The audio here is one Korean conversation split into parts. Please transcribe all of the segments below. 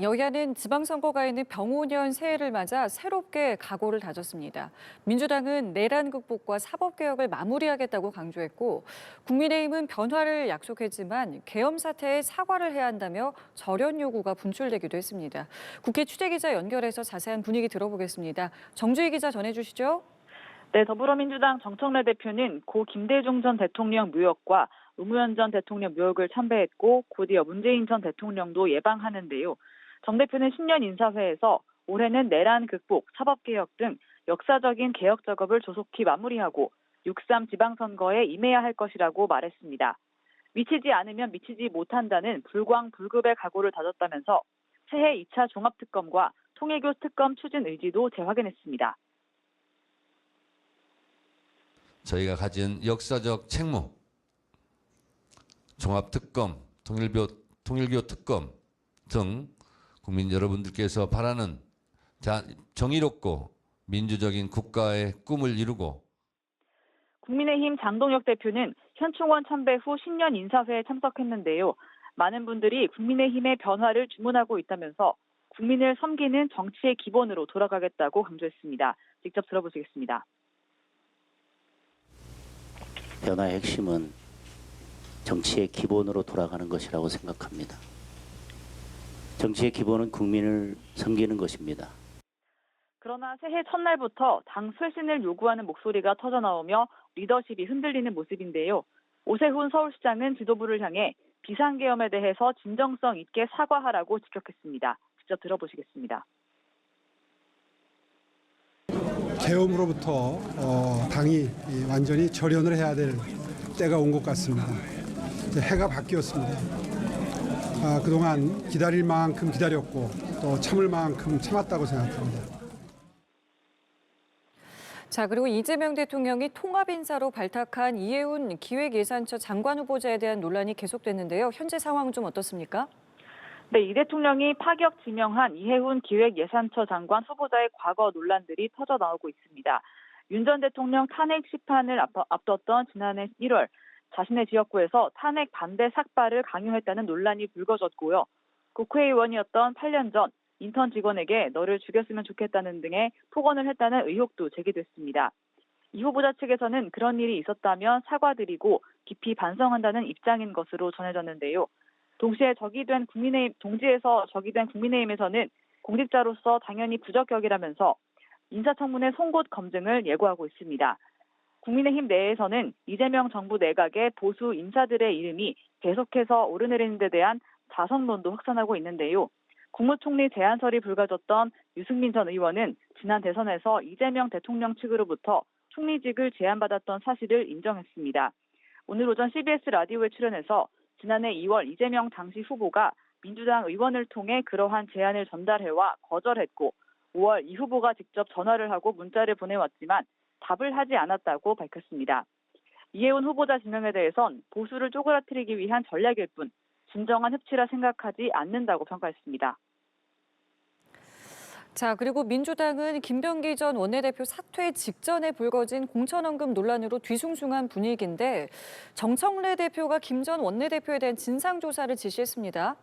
여야는 지방선거가 있는 병오년 새해를 맞아 새롭게 각오를 다졌습니다. 민주당은 내란 극복과 사법개혁을 마무리하겠다고 강조했고, 국민의힘은 변화를 약속했지만 계엄 사태에 사과를 해야 한다며 절연 요구가 분출되기도 했습니다. 국회 취재기자 연결해서 자세한 분위기 들어보겠습니다. 정주희 기자 전해주시죠. 네, 더불어민주당 정청래 대표는 고 김대중 전 대통령 묘역과 노무현 전 대통령 묘역을 참배했고 곧이어 문재인 전 대통령도 예방하는데요. 정 대표는 신년 인사회에서 올해는 내란 극복, 사법개혁 등 역사적인 개혁 작업을 조속히 마무리하고 6.3 지방선거에 임해야 할 것이라고 말했습니다. 미치지 않으면 미치지 못한다는 불광불급의 각오를 다졌다면서 새해 2차 종합특검과 통일교 특검 추진 의지도 재확인했습니다. 저희가 가진 역사적 책무, 종합특검, 통일교 특검 등 국민 여러분들께서 바라는 정의롭고 민주적인 국가의 꿈을 이루고 국민의힘 장동혁 대표는 현충원 참배 후 신년 인사회에 참석했는데요. 많은 분들이 국민의힘의 변화를 주문하고 있다면서 국민을 섬기는 정치의 기본으로 돌아가겠다고 강조했습니다. 직접 들어보시겠습니다. 변화의 핵심은 정치의 기본으로 돌아가는 것이라고 생각합니다. 정치의 기본은 국민을 섬기는 것입니다. 그러나 새해 첫날부터 당 쇄신을 요구하는 목소리가 터져나오며 리더십이 흔들리는 모습인데요. 오세훈 서울시장은 지도부를 향해 비상계엄에 대해서 진정성 있게 사과하라고 직격했습니다. 직접 들어보시겠습니다. 계엄으로부터 당이 완전히 절연을 해야 될 때가 온 것 같습니다. 해가 바뀌었습니다. 그동안 기다릴 만큼 기다렸고 또 참을 만큼 참았다고 생각합니다. 자, 그리고 이재명 대통령이 통합 인사로 발탁한 이해훈 기획예산처 장관 후보자에 대한 논란이 계속됐는데요. 현재 상황은 좀 어떻습니까? 네, 이 대통령이 파격 지명한 이해훈 기획예산처 장관 후보자의 과거 논란들이 터져 나오고 있습니다. 윤 전 대통령 탄핵 심판을 앞뒀던 지난해 1월 자신의 지역구에서 탄핵 반대 삭발을 강요했다는 논란이 불거졌고요. 국회의원이었던 8년 전 인턴 직원에게 너를 죽였으면 좋겠다는 등의 폭언을 했다는 의혹도 제기됐습니다. 이 후보자 측에서는 그런 일이 있었다면 사과드리고 깊이 반성한다는 입장인 것으로 전해졌는데요. 동시에 동지에서 적이된 국민의힘에서는 공직자로서 당연히 부적격이라면서 인사청문회 송곳 검증을 예고하고 있습니다. 국민의힘 내에서는 이재명 정부 내각의 보수 인사들의 이름이 계속해서 오르내리는 데 대한 자성론도 확산하고 있는데요. 국무총리 제안설이 불거졌던 유승민 전 의원은 지난 대선에서 이재명 대통령 측으로부터 총리직을 제안받았던 사실을 인정했습니다. 오늘 오전 CBS 라디오에 출연해서 지난해 2월 이재명 당시 후보가 민주당 의원을 통해 그러한 제안을 전달해와 거절했고 5월 이 후보가 직접 전화를 하고 문자를 보내왔지만 답을 하지 않았다고 밝혔습니다. 이해훈 후보자 지명에 대해선 보수를 쪼그라뜨리기 위한 전략일 뿐 진정한 협치라 생각하지 않는다고 평가했습니다. 자, 그리고 민주당은 김병기 전 원내대표 사퇴 직전에 불거진 공천원금 논란으로 뒤숭숭한 분위기인데 정청래 대표가 김 전 원내대표에 대한 진상조사를 지시했습니다.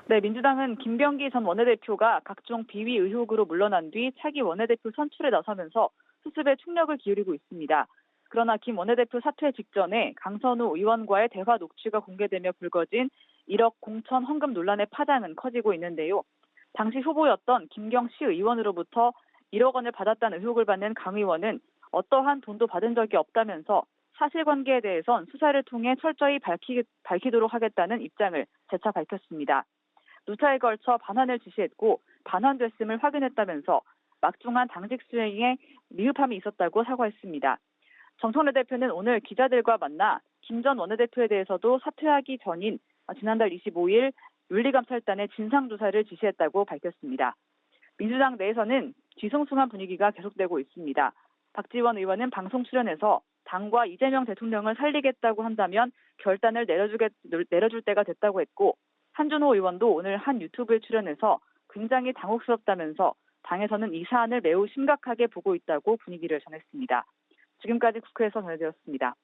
네, 민주당은 김병기 전 원내대표가 각종 비위 의혹으로 물러난 뒤 차기 원내대표 선출에 나서면서 수습에 총력을 기울이고 있습니다. 그러나 김 원내대표 사퇴 직전에 강선우 의원과의 대화 녹취가 공개되며 불거진 1억 공천 헌금 논란의 파장은 커지고 있는데요. 당시 후보였던 김경시 의원으로부터 1억 원을 받았다는 의혹을 받는 강 의원은 어떠한 돈도 받은 적이 없다면서 사실관계에 대해선 수사를 통해 철저히 밝히도록 하겠다는 입장을 재차 밝혔습니다. 누차에 걸쳐 반환을 지시했고 반환됐음을 확인했다면서 막중한 당직 수행에 미흡함이 있었다고 사과했습니다. 정청래 대표는 오늘 기자들과 만나 김 전 원내대표에 대해서도 사퇴하기 전인 지난달 25일 윤리감찰단의 진상조사를 지시했다고 밝혔습니다. 민주당 내에서는 뒤숭숭한 분위기가 계속되고 있습니다. 박지원 의원은 방송 출연에서 당과 이재명 대통령을 살리겠다고 한다면 결단을 내려줄 때가 됐다고 했고 한준호 의원도 오늘 한 유튜브에 출연해서 굉장히 당혹스럽다면서 당에서는 이 사안을 매우 심각하게 보고 있다고 분위기를 전했습니다. 지금까지 국회에서 전해드렸습니다.